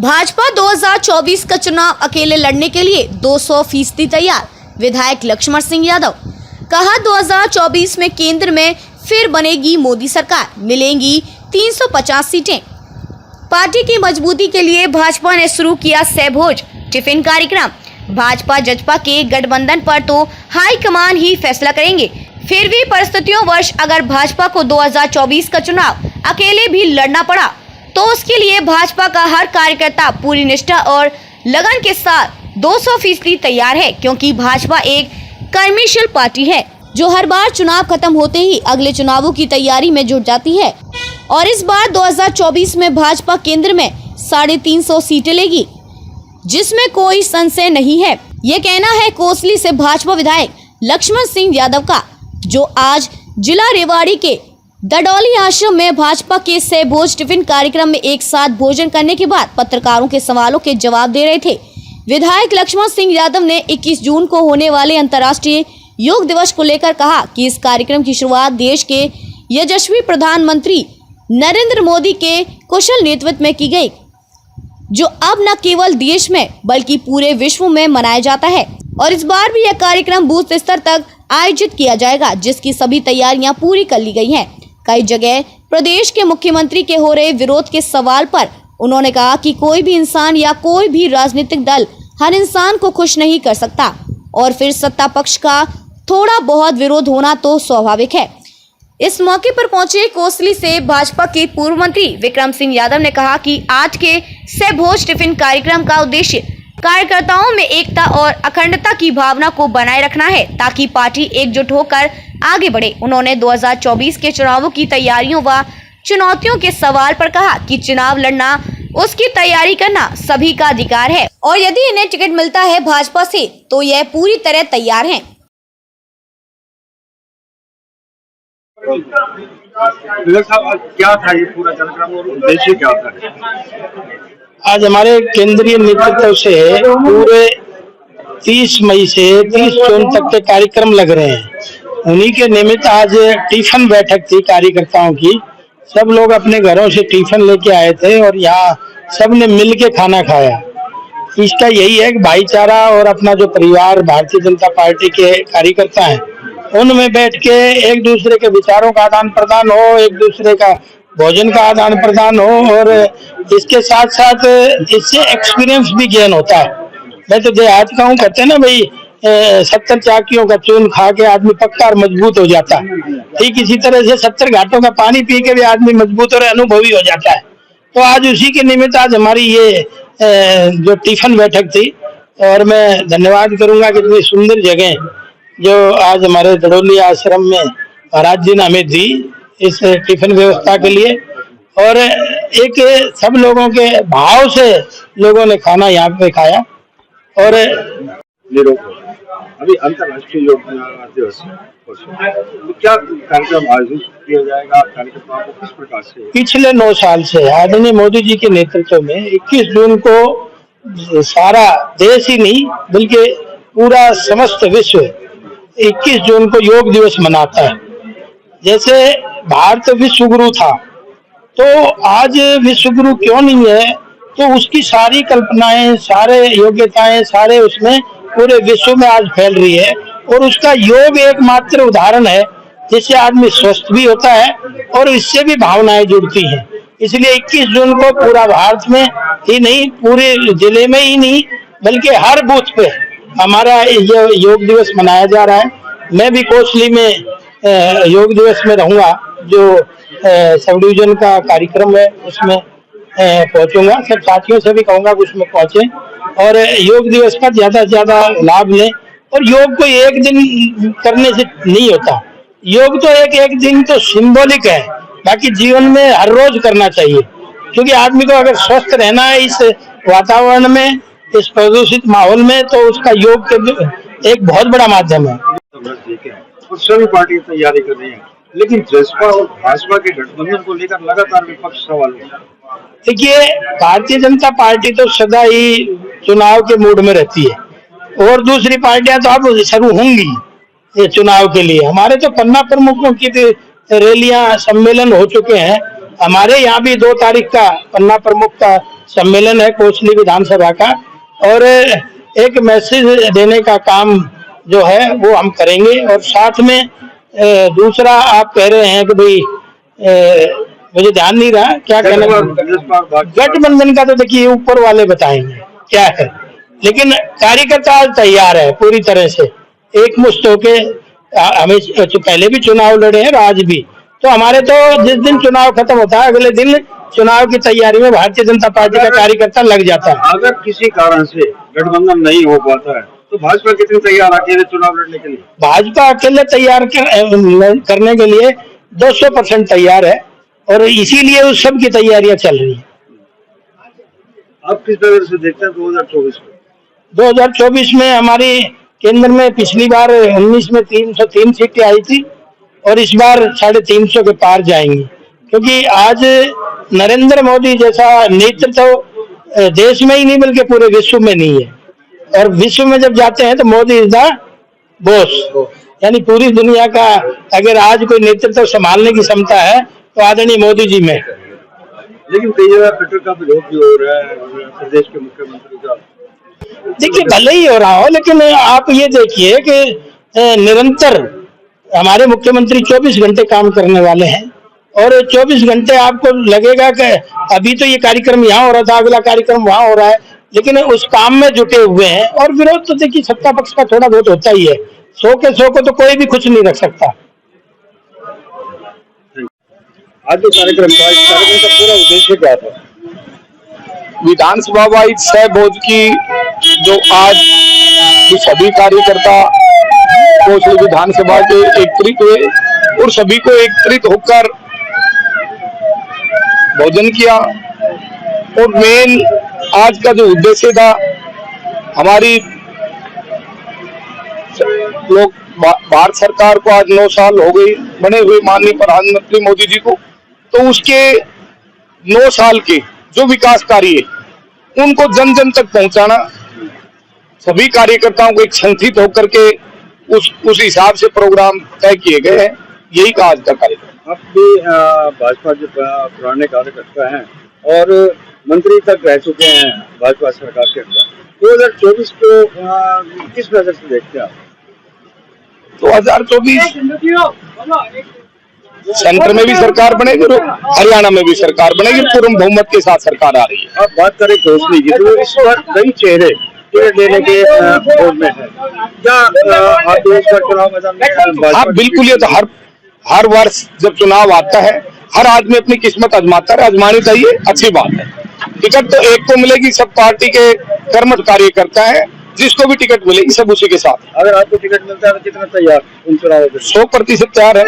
भाजपा 2024 का चुनाव अकेले लड़ने के लिए 200% तैयार। विधायक लक्ष्मण सिंह यादव कहा 2024 में केंद्र में फिर बनेगी मोदी सरकार, मिलेंगी 350 सीटें। पार्टी की मजबूती के लिए भाजपा ने शुरू किया सहभोज टिफिन कार्यक्रम। भाजपा जजपा के गठबंधन पर तो हाईकमान ही फैसला करेंगे। फिर भी परिस्थितियों वश अगर भाजपा को 2024 का चुनाव अकेले भी लड़ना पड़ा तो उसके लिए भाजपा का हर कार्यकर्ता पूरी निष्ठा और लगन के साथ 200% तैयार है, क्योंकि भाजपा एक कर्मशील पार्टी है जो हर बार चुनाव खत्म होते ही अगले चुनावों की तैयारी में जुट जाती है। और इस बार 2024 में भाजपा केंद्र में 350 सीटें लेगी, जिसमें कोई संशय नहीं है। ये कहना है कोसली से भाजपा विधायक लक्ष्मण सिंह यादव का, जो आज जिला रेवाड़ी के दडौली आश्रम में भाजपा के सहभोज टिफिन कार्यक्रम में एक साथ भोजन करने के बाद पत्रकारों के सवालों के जवाब दे रहे थे। विधायक लक्ष्मण सिंह यादव ने 21 जून को होने वाले अंतर्राष्ट्रीय योग दिवस को लेकर कहा कि इस कार्यक्रम की शुरुआत देश के यशस्वी प्रधानमंत्री नरेंद्र मोदी के कुशल नेतृत्व में की गई, जो अब न केवल देश में बल्कि पूरे विश्व में मनाया जाता है। और इस बार भी यह कार्यक्रम बूथ स्तर तक आयोजित किया जाएगा, जिसकी सभी तैयारियां पूरी कर ली गई हैं। कई जगह प्रदेश के मुख्यमंत्री के हो रहे विरोध के सवाल पर उन्होंने कहा कि कोई भी इंसान या कोई भी राजनीतिक दल हर इंसान को खुश नहीं कर सकता, और फिर सत्ता पक्ष का थोड़ा बहुत विरोध होना तो स्वाभाविक है। इस मौके पर पहुंचे कोसली से भाजपा के पूर्व मंत्री विक्रम सिंह यादव ने कहा कि आज के सहभोज टिफिन कार्यक्रम का उद्देश्य कार्यकर्ताओं में एकता और अखंडता की भावना को बनाए रखना है, ताकि पार्टी एकजुट होकर आगे बढ़े। उन्होंने 2024 के चुनावों की तैयारियों व चुनौतियों के सवाल पर कहा कि चुनाव लड़ना, उसकी तैयारी करना सभी का अधिकार है, और यदि इन्हें टिकट मिलता है भाजपा से तो यह पूरी तरह तैयार हैं। क्या था ये पूरा कार्यक्रम और उद्देश्य क्या था? आज हमारे केंद्रीय नेतृत्व से पूरे 30 मई से 30 जून तक के कार्यक्रम लग रहे हैं। उन्हीं के निमित्त आज टिफिन बैठक थी कार्यकर्ताओं की। सब लोग अपने घरों से टिफिन लेके आए थे और यहाँ सबने मिल के खाना खाया। इसका यही है कि भाईचारा और अपना जो परिवार भारतीय जनता पार्टी के कार्यकर्ता हैं, उनमें बैठ के एक दूसरे के विचारों का आदान प्रदान हो, एक दूसरे का भोजन का आदान प्रदान हो, और इसके साथ साथ इससे एक्सपीरियंस भी गेन होता है। मैं तो देहात का हूँ, कहते हैं ना भाई 70 चाकियों का चून खा के आदमी पक्का और मजबूत हो जाता है। ठीक इसी तरह से 70 घाटों का पानी पी के भी आदमी मजबूत और अनुभवी हो जाता है। तो आज उसी के निमित्त आज हमारी ये जो टिफिन बैठक थी, और मैं धन्यवाद करूंगा कि इतनी सुंदर जगह जो आज हमारे दडौली आश्रम में महाराज जी ने हमें दी इस टिफिन व्यवस्था के लिए, और एक सब लोगों के भाव से लोगों ने खाना यहाँ पे खाया। और अभी अंतर्राष्ट्रीय योग दिवस तो क्या कार्यक्रम आयोजित किया जाएगा? कार्यक्रम को किस प्रकार से? पिछले 9 साल से आदरणीय मोदी जी के नेतृत्व में 21 जून को सारा देश ही नहीं बल्कि पूरा समस्त विश्व 21 जून को योग दिवस मनाता है। जैसे भारत विश्व गुरु था, तो आज विश्व गुरु क्यों नहीं है? तो उसकी सारी कल्पनाएं, सारे योग्यताएं, सारे उसमें पूरे विश्व में आज फैल रही है, और उसका योग एकमात्र उदाहरण है जिससे आदमी स्वस्थ भी होता है और इससे भी भावनाएं जुड़ती हैं। इसलिए 21 जून को पूरा भारत में ही नहीं, पूरे जिले में ही नहीं बल्कि हर बूथ पे हमारा ये योग दिवस मनाया जा रहा है। मैं भी कोसली में योग दिवस में रहूंगा, जो सब डिवीजन का कार्यक्रम है उसमें पहुंचूंगा। सब साथियों से भी कहूंगा कि उसमें पहुंचे और योग दिवस का ज्यादा से ज्यादा लाभ लें। और योग को एक दिन करने से नहीं होता, योग तो एक दिन तो सिंबॉलिक है, बाकी जीवन में हर रोज करना चाहिए, क्योंकि आदमी को अगर स्वस्थ रहना है इस वातावरण में, इस प्रदूषित माहौल में, तो उसका योग के एक बहुत बड़ा माध्यम है। सभी पार्टी तैयारी कर रही है, लेकिन जसपा और भाजपा के गठबंधन को लेकर लगातार विपक्ष सवाल है। देखिए, भारतीय जनता पार्टी तो सदा ही चुनाव के मूड में रहती है, और दूसरी पार्टियां तो अब शुरू होंगी ये चुनाव के लिए। हमारे तो पन्ना प्रमुखों की रैलियां, सम्मेलन हो चुके हैं। हमारे यहाँ भी 2 तारीख का पन्ना प्रमुख का सम्मेलन है कोसली विधानसभा का, और एक मैसेज देने का काम जो है वो हम करेंगे। और साथ में दूसरा आप कह रहे हैं कि भाई मुझे ध्यान नहीं रहा क्या कहना, गठबंधन का तो देखिए ऊपर वाले बताएंगे क्या है, लेकिन कार्यकर्ता आज तैयार है पूरी तरह से एक मुश्त होके। हमें पहले भी चुनाव लड़े हैं और आज भी, तो हमारे तो जिस दिन चुनाव खत्म होता है अगले दिन चुनाव की तैयारी में भारतीय जनता पार्टी का कार्यकर्ता लग जाता है। अगर किसी कारण से गठबंधन नहीं हो पाता है तो भाजपा कितनी तैयार अकेले चुनाव लड़ने के लिए? भाजपा अकेले तैयार करने के लिए 200% तैयार है, और इसीलिए उस सब की तैयारियां चल रही है। आप किस तरह से देखते हैं 2024 में? 2024 में हमारी केंद्र में पिछली बार 19 में 303 सीटें आई थी, और इस बार 350 के पार जाएंगी, क्योंकि आज नरेंद्र मोदी जैसा नेतृत्व देश में ही नहीं बल्कि पूरे विश्व में नहीं है। और विश्व में जब जाते हैं तो मोदी इज द बॉस, यानी पूरी दुनिया का अगर आज कोई नेतृत्व संभालने की क्षमता है तो आदरणीय मोदी जी में। लेकिन कई जगह ट्विटर का विरोध भी हो रहा है प्रदेश के मुख्यमंत्री का। देखिए भले ही हो रहा हो, लेकिन आप ये देखिए कि निरंतर हमारे मुख्यमंत्री 24 घंटे काम करने वाले हैं, और 24 घंटे आपको लगेगा कि अभी तो ये कार्यक्रम यहाँ हो रहा था, अगला कार्यक्रम वहाँ हो रहा है, लेकिन उस काम में जुटे हुए हैं। और विरोध तो देखिए सत्ता पक्ष का थोड़ा बहुत होता ही है, 100 के 100 को तो कोई भी कुछ नहीं रख सकता। आज जो कार्यक्रम था, इस कार्यक्रम का पूरा उद्देश्य क्या था? विधानसभा वाइज 6 बोझ की जो आज सभी कार्यकर्ता कोसली विधानसभा के एकत्रित हुए और सभी को एकत्रित होकर भोजन किया। और मेन आज का जो उद्देश्य था, हमारी लोग भारत सरकार को आज 9 साल हो गई बने हुए माननीय प्रधानमंत्री मोदी जी को, तो उसके 9 साल के जो विकास कार्य उनको जन जन तक पहुंचाना, सभी कार्यकर्ताओं को एक संगठित होकर के उस हिसाब से प्रोग्राम तय किए गए हैं। यही का आज का कार्यक्रम। आप भी भाजपा के पुराने कार्यकर्ता हैं और मंत्री तक रह चुके हैं भाजपा सरकार के अंदर। 2024 को किस नजर से देखते हैं आप? 2024 सेंटर में भी सरकार बनेगी और हरियाणा में भी सरकार बनेगी, पूर्ण बहुमत के साथ सरकार आ रही है। आप बात करें कोसली की, तो इस बार कई चेहरे टिकट लेने के बोर्ड में है क्या? आप इस बार चुनाव मैदान में? हाँ बिल्कुल, ये तो हर वर्ष जब चुनाव आता है हर आदमी अपनी किस्मत आजमाता है, आजमानी चाहिए, अच्छी बात है। टिकट तो एक को मिलेगी, सब पार्टी के कर्मठ कार्यकर्ता है, जिसको भी टिकट मिलेगी सब उसी के साथ। अगर आपको टिकट मिलता है तो कितना तैयार उन चुनावों के? 100% तैयार है।